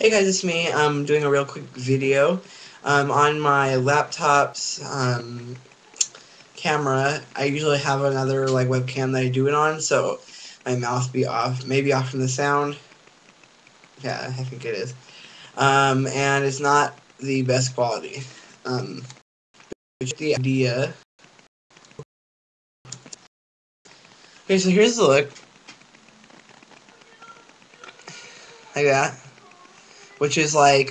Hey guys, it's me. I'm doing a real quick video. On my laptop's camera, I usually have another webcam that I do it on, so my mouth be off, maybe off from the sound. Yeah, I think it is. And it's not the best quality. The idea. Okay, so here's the look, like that, which is yeah,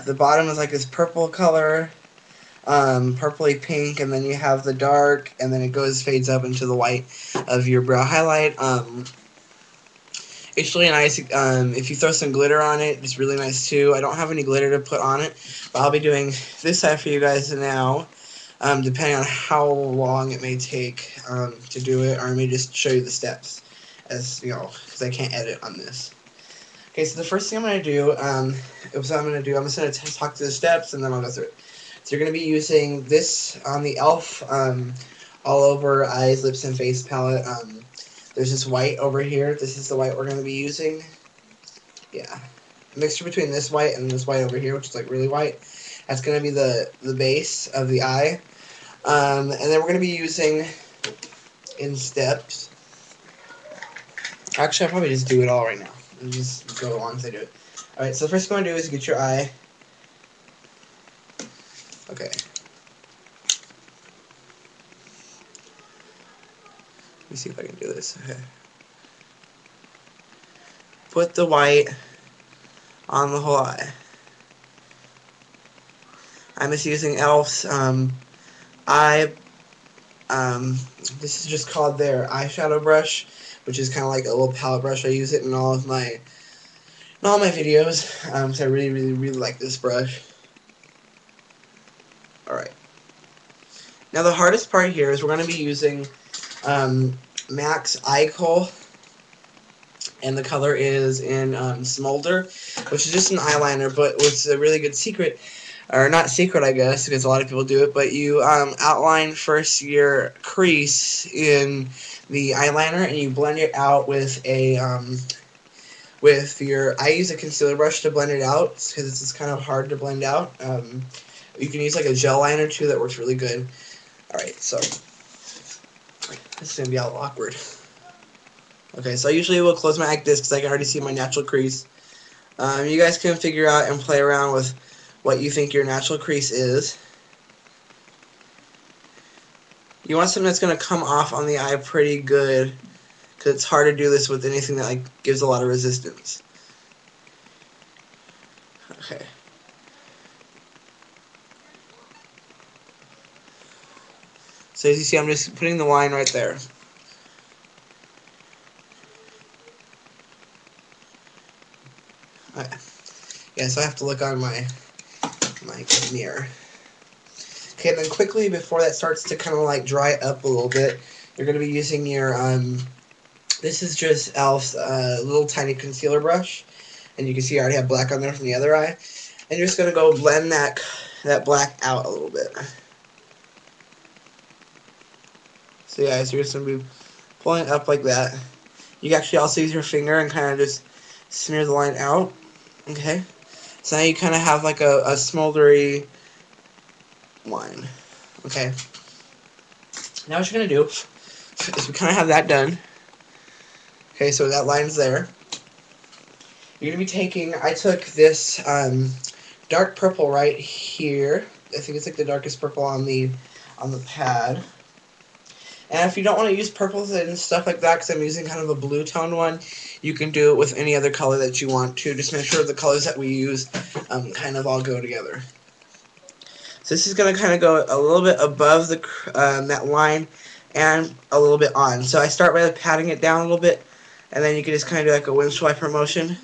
the bottom is like this purple color. Purpley pink, and then you have the dark, and then it fades up into the white of your brow highlight. It's really nice. If you throw some glitter on it, it's really nice too. I don't have any glitter to put on it, but I'll be doing this side for you guys now, depending on how long it may take to do it, or I may just show you the steps, as you know, because I can't edit on this. Okay, so the first thing I'm going to do, I'm just going to talk to the steps, and then I'll go through it. So you're going to be using this on the e.l.f. All Over Eyes, Lips, and Face palette. There's this white over here. This is the white we're going to be using. Yeah. A mixture between this white and this white over here, which is like really white. That's going to be the base of the eye. And then we're going to be using, in steps. Actually, I'll probably just do it all right now. And just go along as I do it. Alright, so the first thing I'm going to do is get your eye. Okay. Let me see if I can do this. Okay. Put the white on the whole eye. I'm just using e.l.f.'s eye. This is just called their eyeshadow brush, which is kind of like a little palette brush. I use it in all my videos. So I really like this brush. All right. Now the hardest part here is we're going to be using MAC's Eye Kohl, and the color is in Smolder, which is just an eyeliner, but what's a really good secret, or not secret I guess, because a lot of people do it, but you outline first your crease in the eyeliner, and you blend it out with a I use a concealer brush to blend it out, because it's kind of hard to blend out. You can use like a gel liner too, that works really good. Alright, so this is going to be all awkward. Okay, so I usually will close my eye like this because I can already see my natural crease. You guys can figure out and play around with what you think your natural crease is. You want something that's going to come off on the eye pretty good, because it's hard to do this with anything that gives a lot of resistance. Okay. So as you see, I'm just putting the line right there. Okay. Yeah, so I have to look on my mirror. Okay, then quickly before that starts to kind of dry up a little bit, you're going to be using your this is just e.l.f.'s little tiny concealer brush, and you can see I already have black on there from the other eye, and you're just going to go blend that black out a little bit. So yeah, so you're just going to be pulling it up like that. You can actually also use your finger and kind of just smear the line out. Okay, so now you kind of have like a smoldery line. Okay, now what you're going to do is we kind of have that done. Okay, so that line's there. You're going to be taking, I took this dark purple right here. I think it's like the darkest purple on the pad. And if you don't want to use purples and stuff like that, because I'm using kind of a blue tone one, you can do it with any other color that you want to. Just make sure the colors that we use kind of all go together. So this is going to kind of go a little bit above the that line and a little bit on. So I start by patting it down a little bit, and then you can just kind of do like a wind swiper motion.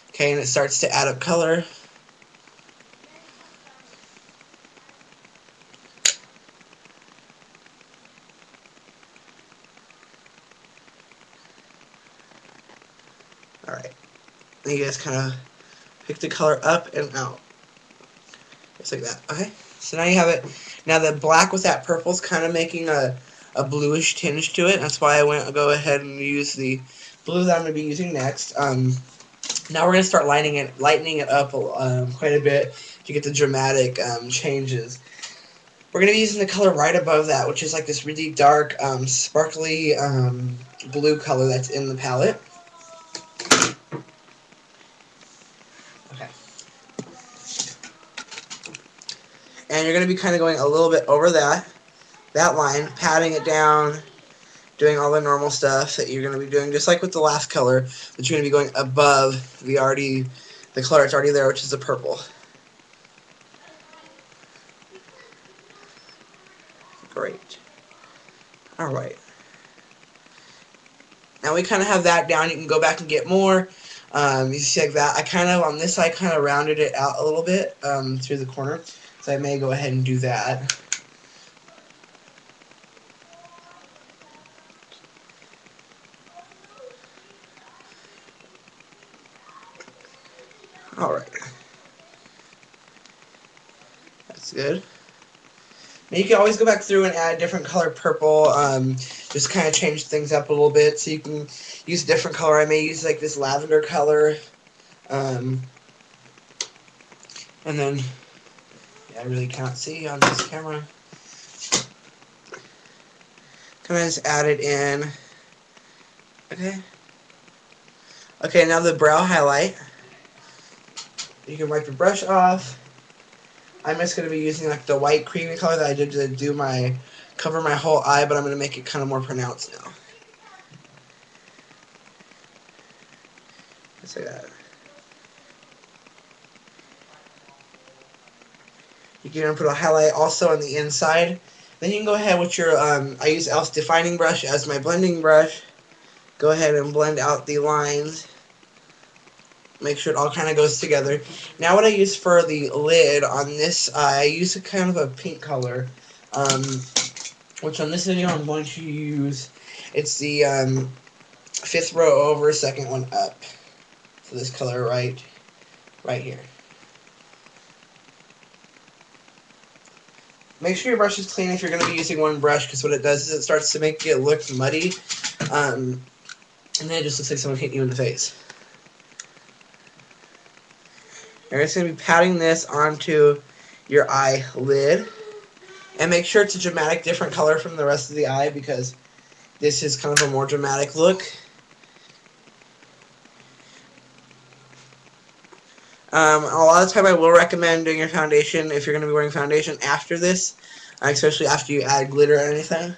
Okay, and it starts to add up color. Alright, then you guys kind of pick the color up and out. Just like that. Okay, so now you have it. Now the black with that purple is kind of making a bluish tinge to it. That's why I go ahead and use the blue that I'm going to be using next. Now we're going to start lightening it up quite a bit to get the dramatic changes. We're going to be using the color right above that, which is like this really dark, sparkly blue color that's in the palette. Okay. And you're going to be kind of going a little bit over that line, patting it down, doing all the normal stuff that you're going to be doing, just like with the last color, but you're going to be going above the color that's already there, which is the purple. Great. Alright. Now we kind of have that down. You can go back and get more. You see like that. I kind of, on this side, kind of rounded it out a little bit through the corner. So I may go ahead and do that. Alright. That's good. Now you can always go back through and add a different color purple, just kind of change things up a little bit, so you can use a different color. I may use like this lavender color, and then, yeah, I really can't see on this camera. Kind of just add it in. Okay, now the brow highlight. You can wipe your brush off. I'm just going to be using like the white creamy color that I did to cover my whole eye, but I'm going to make it kind of more pronounced now. Just like that. You can put a highlight also on the inside. Then you can go ahead with your, I use e.l.f. defining brush as my blending brush. Go ahead and blend out the lines. Make sure it all kind of goes together. Now what I use for the lid on this, I use a kind of a pink color, which on this video I'm going to use, it's the 5th row over, 2nd one up. So this color right here. Make sure your brush is clean if you're going to be using one brush, because what it does is it starts to make it look muddy, and then it just looks like someone hitting you in the face. You're just going to be patting this onto your eyelid. And make sure it's a dramatic different color from the rest of the eye, because this is kind of a more dramatic look. A lot of the time I will recommend doing your foundation if you're going to be wearing foundation after this, especially after you add glitter or anything.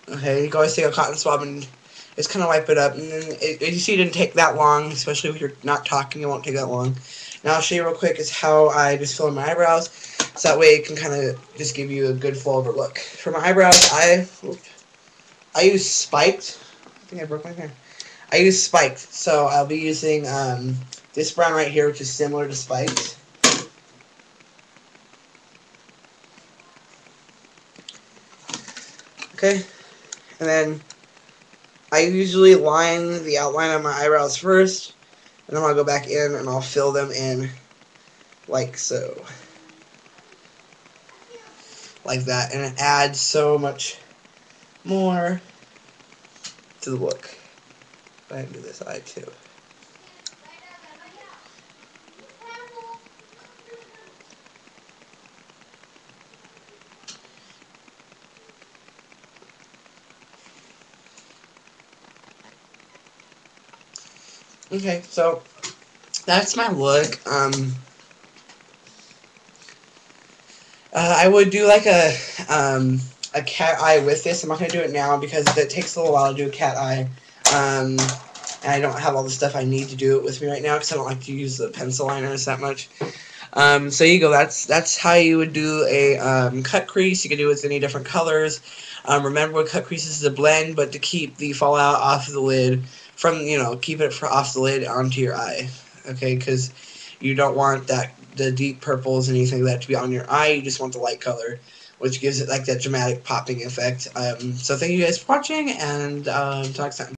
Okay, you can always take a cotton swab and just kind of wipe it up. And then you see it didn't take that long, especially if you're not talking, it won't take that long. Now I'll show you real quick is how I just fill in my eyebrows, so that way it can kind of just give you a good full over look. For my eyebrows, I use spiked. I think I broke my hair. I use spiked, so I'll be using this brown right here, which is similar to spiked. Okay, and then I usually line the outline of my eyebrows first, and then I'll go back in and I'll fill them in like so. Like that, and it adds so much more to the look. Go ahead and do this eye too. Okay, so that's my look. I would do like a cat eye with this. I'm not going to do it now because it takes a little while to do a cat eye. And I don't have all the stuff I need to do it with me right now because I don't like to use the pencil liners that much. So you go. That's how you would do a cut crease. You can do it with any different colors. Remember, with cut creases is a blend, but to keep the fallout off of the lid from, keep it off the lid onto your eye. Okay, because you don't want the deep purples and anything like that to be on your eye. You just want the light color, which gives it like that dramatic popping effect. So thank you guys for watching, and talk soon.